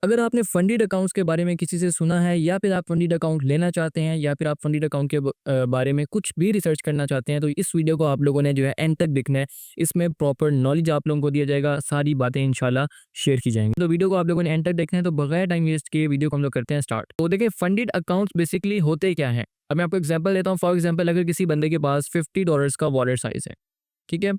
अगर आपने funded accounts के बारे में किसी से सुना है या फिर आप फंडेड अकाउंट लेना चाहते हैं या फिर आप फंडेड अकाउंट के बारे में कुछ भी रिसर्च करना चाहते हैं तो इस वीडियो को आप लोगों ने जो है एंड तक देखना है। इसमें प्रॉपर नॉलेज आप लोगों को दिया जाएगा, सारी बातें इंशाल्लाह शेयर की जाएंगी। तो वीडियो को आप लोगों ने एंड तक देखना है, तो बगैर टाइम वेस्ट किए वीडियो को हम लोग करते हैं स्टार्ट। तो देखिए फंडेड अकाउंट्स बेसिकली होते क्या है। अब मैं आपको एग्जाम्पल देता हूँ। फॉर एग्जाम्पल अगर किसी बंदे के पास $50 का वॉलेट साइज है, ठीक है।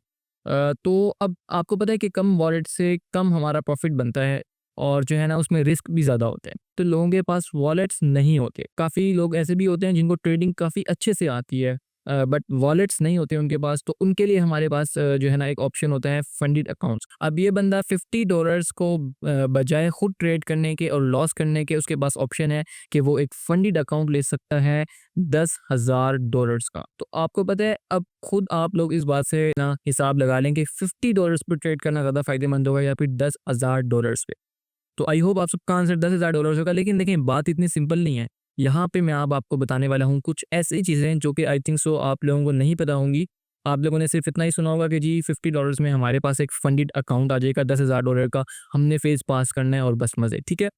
तो अब आपको पता है कि कम वॉलेट से कम हमारा प्रॉफिट बनता है और जो है ना उसमें रिस्क भी ज़्यादा होता है। तो लोगों के पास वॉलेट्स नहीं होते। काफ़ी लोग ऐसे भी होते हैं जिनको ट्रेडिंग काफ़ी अच्छे से आती है, बट वॉलेट्स नहीं होते उनके पास। तो उनके लिए हमारे पास जो है ना एक ऑप्शन होता है फंडेड अकाउंट्स। अब ये बंदा $50 को बजाय खुद ट्रेड करने के और लॉस करने के उसके पास ऑप्शन है कि वो एक फंडेड अकाउंट ले सकता है $10,000 का। तो आपको पता है, अब खुद आप लोग इस बात से ना हिसाब लगा लें कि $50 पे ट्रेड करना ज़्यादा फायदेमंद होगा या फिर $10,000 पे। तो आई होप आप सबका आंसर $10,000 होगा। लेकिन देखिए बात इतनी सिंपल नहीं है। यहाँ पे मैं अब आपको बताने वाला हूँ कुछ ऐसी चीज़ें जो कि आई थिंक सो आप लोगों को नहीं पता होंगी। आप लोगों ने सिर्फ इतना ही सुना होगा कि जी $50 में हमारे पास एक फंडेड अकाउंट आ जाएगा $10,000 का, हमने फेज पास करना है और बस मज़े, ठीक है।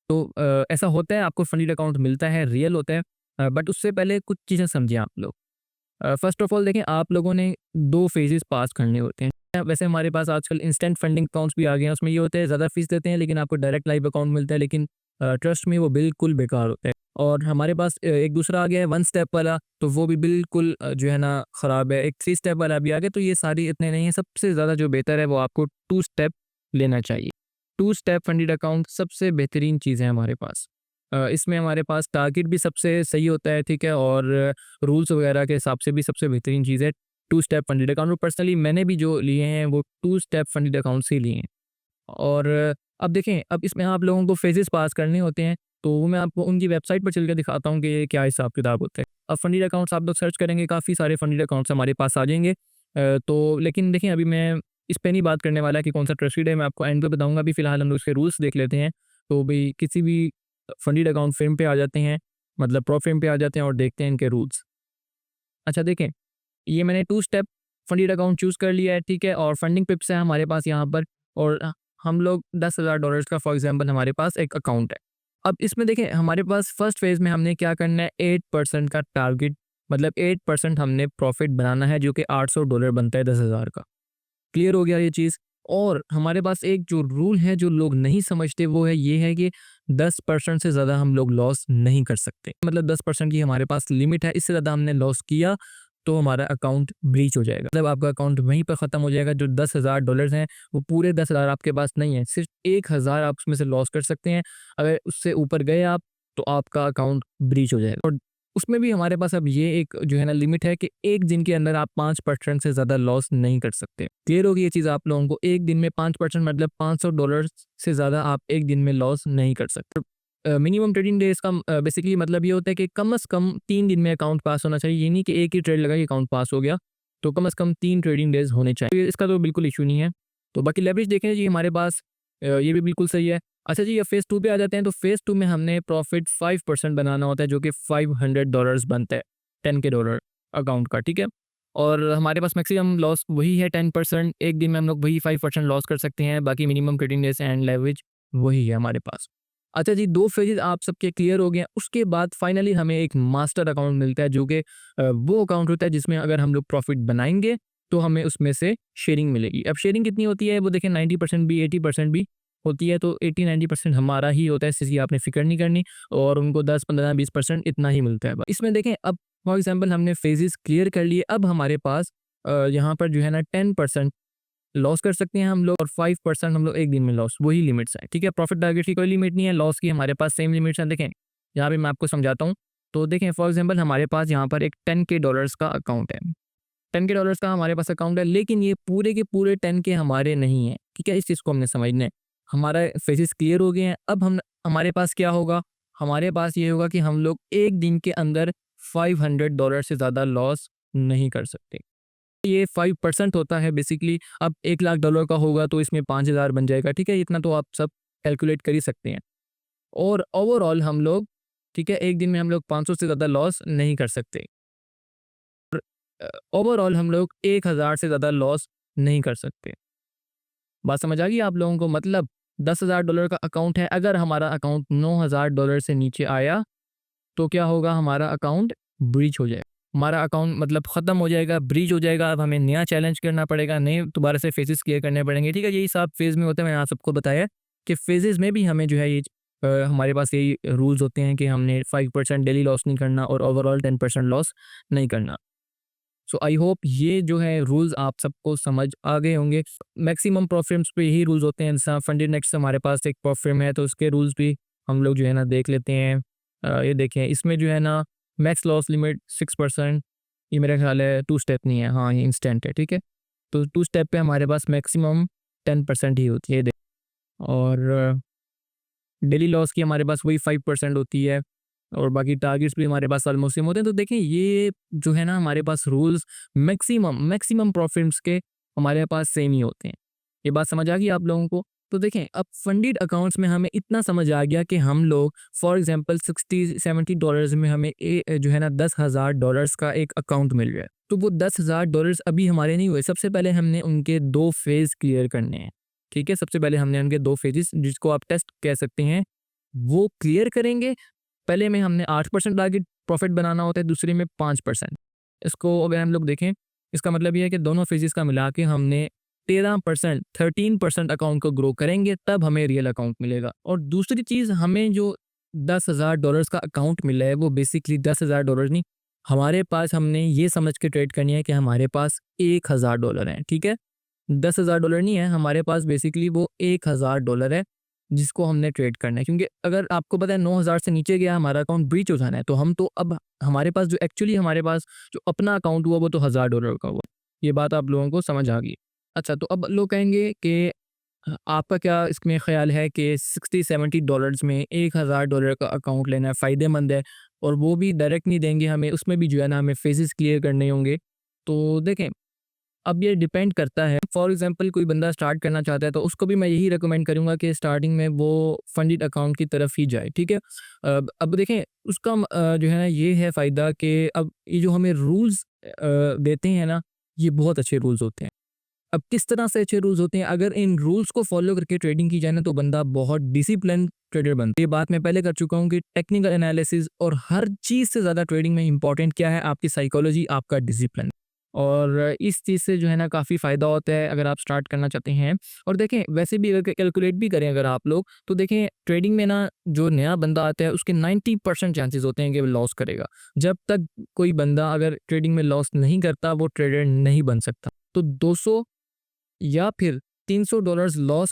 तो ऐसा होता है, आपको फंडेड अकाउंट मिलता है, रियल होता है। बट उससे पहले कुछ चीज़ें समझिए आप लोग। फर्स्ट ऑफ ऑल देखें, आप लोगों ने 2 फेजेस पास करने होते हैं। वैसे हमारे पास आजकल इंस्टेंट फंडिंग अकाउंट्स भी आ गए हैं। उसमें ये होता है ज़्यादा फीस देते हैं लेकिन आपको डायरेक्ट लाइव अकाउंट मिलता है, लेकिन ट्रस्ट में वो बिल्कुल बेकार होता है। और हमारे पास एक दूसरा आ गया है 1 स्टेप वाला, तो वो भी बिल्कुल जो है ना ख़राब है। एक 3 स्टेप वाला भी आ गया, तो ये सारी इतने नहीं है। सबसे ज़्यादा जो बेहतर है वो आपको 2 स्टेप लेना चाहिए। 2 स्टेप फंडेड अकाउंट सबसे बेहतरीन चीज़ है हमारे पास। इसमें हमारे पास टारगेट भी सबसे सही होता है, ठीक है, और रूल्स वगैरह के हिसाब से भी सबसे बेहतरीन चीज़ है 2 स्टेप फंडेड अकाउंट। और पर्सनली मैंने भी जो लिए हैं वो 2 स्टेप फंडेड अकाउंट से ही लिए हैं। और अब देखें, अब इसमें आप लोगों को फेजेस पास करने होते हैं, तो वो मैं आपको उनकी वेबसाइट पर चल के दिखाता हूँ कि ये क्या हिसाब किताब होता है। अब फंडेड अकाउंट्स आप लोग सर्च करेंगे, काफ़ी सारे फंडेड अकाउंट्स हमारे पास आ जाएंगे। तो लेकिन देखें अभी मैं इस पे नहीं बात करने वाला कि कौन सा ट्रस्टेड है, मैं आपको एंड पे बताऊंगा। अभी फिलहाल हम लोग इसके रूल्स देख लेते हैं। तो भाई किसी भी फंडेड अकाउंट फ्रेम पे आ जाते हैं, मतलब प्रो फ्रेम पे आ जाते हैं और देखते हैं इनके रूल्स। अच्छा देखें, ये मैंने 2 स्टेप फंडेड अकाउंट चूज़ कर लिया है, ठीक है, और फंडिंग पिप्स है हमारे पास यहाँ पर। और हम लोग $10,000 का फॉर एग्जांपल हमारे पास एक अकाउंट है। अब इसमें देखें हमारे पास फर्स्ट फेज़ में हमने क्या करना है, 8% का टारगेट, मतलब 8% हमने प्रॉफिट बनाना है, जो कि $800 बनता है 10,000 का। क्लियर हो गया ये चीज़। और हमारे पास एक जो रूल है जो लोग नहीं समझते, वो है ये है कि 10% से ज़्यादा हम लोग लॉस नहीं कर सकते। मतलब 10% की हमारे पास लिमिट है, इससे ज़्यादा हमने लॉस किया तो हमारा अकाउंट ब्रीच हो जाएगा। मतलब आपका अकाउंट वहीं पर ख़त्म हो जाएगा। जो $10,000 हैं वो पूरे 10,000 आपके पास नहीं है, सिर्फ 1,000 आप उसमें से लॉस कर सकते हैं। अगर उससे ऊपर गए आप तो आपका अकाउंट ब्रीच हो जाएगा। और उसमें भी हमारे पास अब ये एक जो है ना लिमिट है कि एक दिन के अंदर आप 5% से ज़्यादा लॉस नहीं कर सकते। क्लियर होगी ये चीज़ आप लोगों को। एक दिन में 5% मतलब $500 से ज़्यादा आप एक दिन में लॉस नहीं कर सकते। मिनिमम ट्रेडिंग डेज का बेसिकली मतलब ये होता है कि कम से कम 3 दिन में अकाउंट पास होना चाहिए। ये नहीं कि एक ही ट्रेड लगा कि अकाउंट पास हो गया। तो कम से कम 3 ट्रेडिंग डेज होने चाहिए। इसका तो बिल्कुल इशू नहीं है। तो बाकी लेवरेज देखें जी हमारे पास ये भी बिल्कुल सही है। अच्छा जी, अब फेज़ 2 पे आ जाते हैं। तो फेज़ 2 में हमने प्रॉफिट 5% बनाना होता है, जो कि $500 बनता है, 10 के डॉलर अकाउंट का, ठीक है। और हमारे पास मैक्सिमम लॉस वही है 10%। एक दिन में हम लोग वही 5% लॉस कर सकते हैं। बाकी minimum trading days and leverage वही है हमारे पास। अच्छा जी, 2 फेजेज़ आप सबके क्लियर हो गए हैं। उसके बाद फाइनली हमें एक मास्टर अकाउंट मिलता है, जो कि वो अकाउंट होता है जिसमें अगर हम लोग प्रॉफिट बनाएँगे तो हमें उसमें से शेयरिंग मिलेगी। अब शेयरिंग कितनी होती है वो देखें, 90% भी 80% भी होती है। तो 80-90% हमारा ही होता है, इसकी आपने फ़िक्र नहीं करनी। और उनको 10-15-20% इतना ही मिलता है। इसमें देखें, अब फॉर एग्ज़ाम्पल हमने फेजेज़ क्लियर कर लिए। अब हमारे पास यहाँ पर जो है ना 10% लॉस कर सकते हैं हम लोग और 5% हम लोग एक दिन में लॉस, वही लिमिट्स हैं, ठीक है। प्रॉफिट टारगेट की कोई लिमिट नहीं है, लॉस की हमारे पास सेम लिमिट्स हैं। देखें, यहाँ पे मैं आपको समझाता हूँ। तो देखें फॉर एग्ज़ाम्पल हमारे पास यहाँ पर एक 10 के डॉलर्स का अकाउंट है। 10 के डॉलर्स का हमारे पास अकाउंट है, लेकिन ये पूरे के पूरे 10 के हमारे नहीं हैं, ठीक है। इस चीज़ को हमने समझना है। हमारा फेजेस क्लियर हो गए हैं। अब हम हमारे पास क्या होगा, हमारे पास ये होगा कि हम लोग एक दिन के अंदर $500 से ज़्यादा लॉस नहीं कर सकते। ये 5% होता है बेसिकली। अब $1,00,000 का होगा तो इसमें 5,000 बन जाएगा, ठीक है। इतना तो आप सब कैलकुलेट कर ही सकते हैं। और ओवरऑल हम लोग, ठीक है, एक दिन में हम लोग 500 से ज़्यादा लॉस नहीं कर सकते। ओवरऑल हम लोग 1,000 से ज़्यादा लॉस नहीं कर सकते। बात समझ आ गई आप लोगों को? मतलब $10,000 का अकाउंट है, अगर हमारा अकाउंट $9,000 से नीचे आया तो क्या होगा, हमारा अकाउंट ब्रीच हो जाएगा। हमारा अकाउंट मतलब ख़त्म हो जाएगा, ब्रीच हो जाएगा। अब हमें नया चैलेंज करना पड़ेगा, नए दोबारा से फेजेस क्लियर करने पड़ेंगे, ठीक है। यही सब फेज़ में होता है। मैंने आप सबको बताया कि फेजेस में भी हमें जो है ये हमारे पास यही रूल्स होते हैं कि हमने 5% डेली लॉस नहीं करना और ओवरऑल 10% लॉस नहीं करना। सो आई होप ये जो है रूल्स आप सबको समझ आ गए होंगे। मैक्सिमम प्रॉफिट्स पे यही रूल्स होते हैं। जैसा फंडेड नेक्स्ट हमारे पास एक प्रॉफिट है तो उसके रूल्स भी हम लोग जो है ना देख लेते हैं। ये देखें, इसमें जो है ना मैक्स लॉस लिमिट 6%। ये मेरा ख्याल है 2 स्टेप नहीं है, हाँ ये इंस्टेंट है, ठीक है। तो 2 स्टेप पे हमारे पास मैक्सिमम 10% ही होती है। और डेली लॉस की हमारे पास वही 5% होती है और बाकी टारगेट्स भी हमारे पास ऑलमोस्ट सेम होते हैं। तो देखें, ये जो है ना हमारे पास रूल्स मैक्सिमम मैक्सिमम प्रॉफिट्स के हमारे पास सेम ही होते हैं। ये बात समझ आ गई आप लोगों को? तो देखें, अब फंडेड अकाउंट्स में हमें इतना समझ आ गया कि हम लोग फॉर एग्जांपल $60-70 में हमें जो है ना $10,000 का एक अकाउंट मिल रहा है। तो वो $10,000 अभी हमारे नहीं हुए। सबसे पहले हमने उनके 2 फेज़ क्लियर करने हैं, ठीक है। सबसे पहले हमने उनके 2 फेजेस, जिसको आप टेस्ट कह सकते हैं, वो क्लियर करेंगे। पहले में हमने 8% टारगेट प्रॉफिट बनाना होता है, दूसरे में 5%। इसको अगर हम लोग देखें, इसका मतलब ये है कि दोनों फेजेस का मिला के हमने 13% अकाउंट को ग्रो करेंगे, तब हमें रियल अकाउंट मिलेगा। और दूसरी चीज़, हमें जो $10,000 का अकाउंट मिला है वो बेसिकली $10,000 नहीं, हमारे पास हमने ये समझ के ट्रेड करनी है कि हमारे पास $1,000 हैं, ठीक है। $10,000 नहीं है हमारे पास, बेसिकली वो $1,000 है जिसको हमने ट्रेड करना है। क्योंकि अगर आपको पता है 9,000 से नीचे गया हमारा अकाउंट ब्रीच हो जाना है, तो हम तो अब हमारे पास जो एक्चुअली हमारे पास जो अपना अकाउंट हुआ वो तो $1,000 का हुआ। ये बात आप लोगों को समझ आ गई। अच्छा, तो अब लोग कहेंगे कि आपका क्या इसमें ख्याल है कि $60-70 में $1,000 का अकाउंट लेना फ़ायदेमंद है, और वो भी डायरेक्ट नहीं देंगे हमें, उसमें भी जो है ना हमें फेजेस क्लियर करने होंगे। तो देखें, अब ये डिपेंड करता है। फॉर एग्जांपल कोई बंदा स्टार्ट करना चाहता है तो उसको भी मैं यही रिकमेंड करूँगा कि स्टार्टिंग में वो फंडेड अकाउंट की तरफ ही जाए, ठीक है। अब देखें, उसका जो है ना ये है फ़ायदा कि अब ये जो हमें रूल्स देते हैं ना, ये बहुत अच्छे रूल्स होते हैं। अब किस तरह से अच्छे रूल्स होते हैं, अगर इन रूल्स को फॉलो करके ट्रेडिंग की जाए ना तो बंदा बहुत डिसिप्लिन ट्रेडर बनता है। ये बात मैं पहले कर चुका हूँ कि टेक्निकल एनालिसिस और हर चीज़ से ज़्यादा ट्रेडिंग में इंपॉर्टेंट क्या है, आपकी साइकोलॉजी, आपका डिसिप्लिन। और इस चीज़ से जो है ना काफ़ी फ़ायदा होता है अगर आप स्टार्ट करना चाहते हैं। और देखें, वैसे भी अगर कैलकुलेट भी करें अगर आप लोग, तो देखें ट्रेडिंग में ना जो नया बंदा आता है उसके 90% चांसेस होते हैं कि वो लॉस करेगा। जब तक कोई बंदा अगर ट्रेडिंग में लॉस नहीं करता वो ट्रेडर नहीं बन सकता। तो 200 या फिर $300 लॉस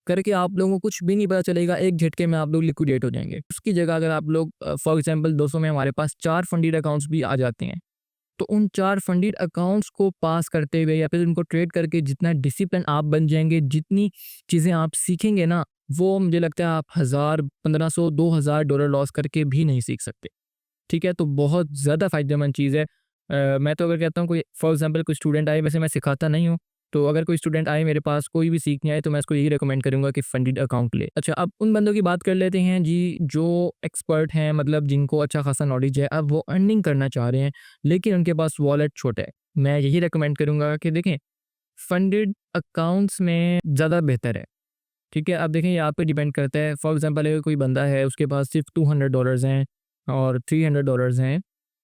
करके आप लोगों को कुछ भी नहीं पता चलेगा, एक झटके में आप लोग लिक्विडेट हो जाएंगे। उसकी जगह अगर आप लोग फॉर एग्जांपल 200 में हमारे पास 4 फंडेड अकाउंट्स भी आ जाते हैं, तो उन 4 फंडेड अकाउंट्स को पास करते हुए या फिर उनको ट्रेड करके जितना डिसिप्लिन आप बन जाएंगे, जितनी चीज़ें आप सीखेंगे ना, वो मुझे लगता है आप 1000, 1500, $2000 लॉस करके भी नहीं सीख सकते, ठीक है। तो बहुत ज़्यादा फ़ायदेमंद चीज़ है। मैं तो अगर कहता हूँ कोई फॉर एग्जांपल कोई स्टूडेंट आए, वैसे मैं सिखाता नहीं हूँ, तो अगर कोई स्टूडेंट आए मेरे पास कोई भी सीखने आए तो मैं उसको यही रिकमेंड करूँगा कि फंडेड अकाउंट ले। अच्छा, अब उन बंदों की बात कर लेते हैं जी जो एक्सपर्ट हैं, मतलब जिनको अच्छा खासा नॉलेज है, अब वो अर्निंग करना चाह रहे हैं लेकिन उनके पास वॉलेट छोटा है। मैं यही रिकमेंड करूँगा कि देखें, फंडेड अकाउंट्स में ज़्यादा बेहतर है, ठीक है। अब देखें, ये आप पे डिपेंड करता है। फॉर एग्जांपल अगर कोई बंदा है उसके पास सिर्फ $200 हैं और $300 हैं,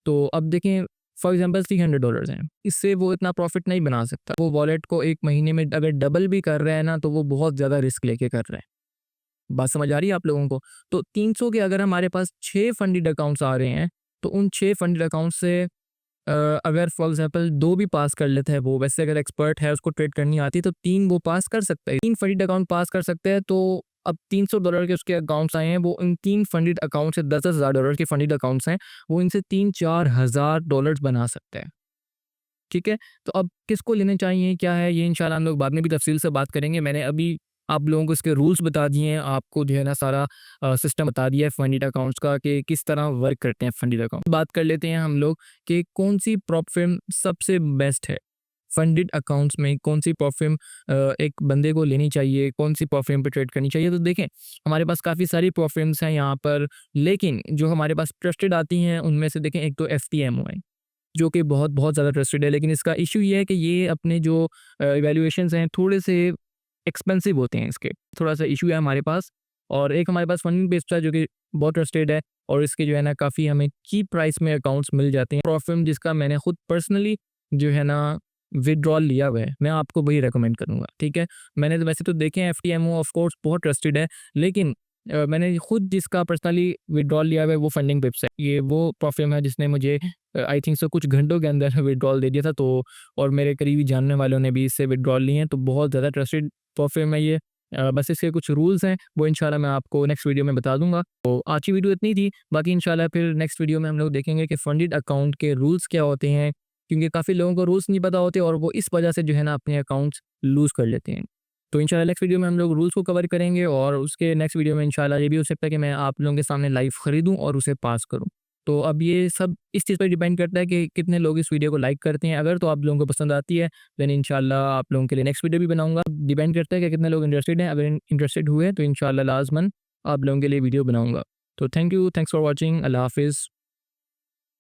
तो अब देखें फॉर एग्जांपल $300 हैं, इससे वो इतना प्रॉफिट नहीं बना सकता। वो वॉलेट को 1 महीने में अगर डबल भी कर रहा है ना तो वो बहुत ज़्यादा रिस्क लेके कर रहा है। बात समझ आ रही है आप लोगों को? तो 300 के अगर हमारे पास 6 फंडेड अकाउंट्स आ रहे हैं, तो उन 6 फंडेड अकाउंट से अगर फॉर एग्जांपल 2 भी पास कर लेता है वो, वैसे अगर एक्सपर्ट है उसको ट्रेड करनी आती है तो 3 वो पास कर सकता है। 3 फंडेड अकाउंट पास कर सकते हैं, तो अब $300 के उसके अकाउंट्स आए हैं, वो इन 3 फंडेड अकाउंट से $10,000 के फंडेड अकाउंट्स हैं, वो इनसे 3-4 हज़ार डॉलर्स बना सकता है, ठीक है। तो अब किसको लेने चाहिए, क्या है, ये इंशाल्लाह हम लोग बाद में भी तफसील से बात करेंगे। मैंने अभी आप लोगों को इसके रूल्स बता दिए हैं, आपको जो है ना सारा सिस्टम बता दिया है फंडेड अकाउंट्स का कि किस तरह वर्क करते हैं फंडेड अकाउंट। बात कर लेते हैं हम लोग कि कौन सी प्रॉप फर्म सबसे बेस्ट है। फंडेड अकाउंट्स में कौन सी प्रॉप फर्म एक बंदे को लेनी चाहिए, कौन सी प्रॉप फर्म पे ट्रेड करनी चाहिए। तो देखें, हमारे पास काफ़ी सारी प्रॉप फर्म्स हैं यहाँ पर, लेकिन जो हमारे पास ट्रस्टेड आती हैं उनमें से देखें, एक तो FTMO है जो कि बहुत बहुत ज़्यादा ट्रस्टेड है, लेकिन इसका इशू ये है कि ये अपने जो इवैल्यूएशंस हैं थोड़े से एक्सपेंसिव होते हैं इसके, थोड़ा सा इशू है हमारे पास। और एक हमारे पास फंडिंग बेस्ड है जो कि बहुत ट्रस्टेड है और इसके जो है ना काफ़ी हमें चीप प्राइस में अकाउंट्स मिल जाते हैं। प्रॉफिम जिसका मैंने खुद पर्सनली जो है ना विड्रॉल लिया हुआ है, मैं आपको वही रेकमेंड करूँगा, ठीक है। मैंने तो वैसे तो देखे हैं एफटीएमओ ऑफ कोर्स बहुत ट्रस्टेड है, लेकिन मैंने खुद जिसका पर्सनली विड्रॉल लिया हुआ है वो फंडिंग पिप्स है। ये वो प्रॉफिम है जिसने मुझे आई थिंक सो कुछ घंटों के अंदर विड्रॉल दे दिया था। तो और मेरे करीबी जानने वालों ने भी इससे विड्रॉल लिए हैं, तो बहुत ज़्यादा ट्रस्टेड प्रॉफिम है ये। बस इसके कुछ रूल्स हैं वो इंशाल्लाह मैं आपको नेक्स्ट वीडियो में बता दूंगा। तो आज की वीडियो इतनी थी, बाकी इंशाल्लाह फिर नेक्स्ट वीडियो में हम लोग देखेंगे कि फंडेड अकाउंट के रूल्स क्या होते हैं, क्योंकि काफ़ी लोगों को रूल्स नहीं पता होते और वो इस वजह से जो है ना अपने अकाउंट्स लूज़ कर लेते हैं। तो इंशाल्लाह नेक्स्ट वीडियो में हम लोग रूल्स को कवर करेंगे और उसके नेक्स्ट वीडियो में इंशाल्लाह ये भी हो सकता है कि मैं आप लोगों के सामने लाइव खरीदूँ और उसे पास करूँ। तो अब ये सब इस चीज़ पर डिपेंड करता है कि कितने लोग इस वीडियो को लाइक करते हैं। अगर तो आप लोगों को पसंद आती है देन इंशाल्लाह आप लोगों के लिए नेक्स्ट वीडियो भी बनाऊँगा। डिपेंड करता है कि कितने लोग इंटरेस्टेड हैं। अगर इंटरेस्टेड हुए तो इंशाल्लाह लाज़मन आप लोगों के लिए वीडियो बनाऊँगा। तो thank you, thanks for watching. अल्लाह हाफ़िज़।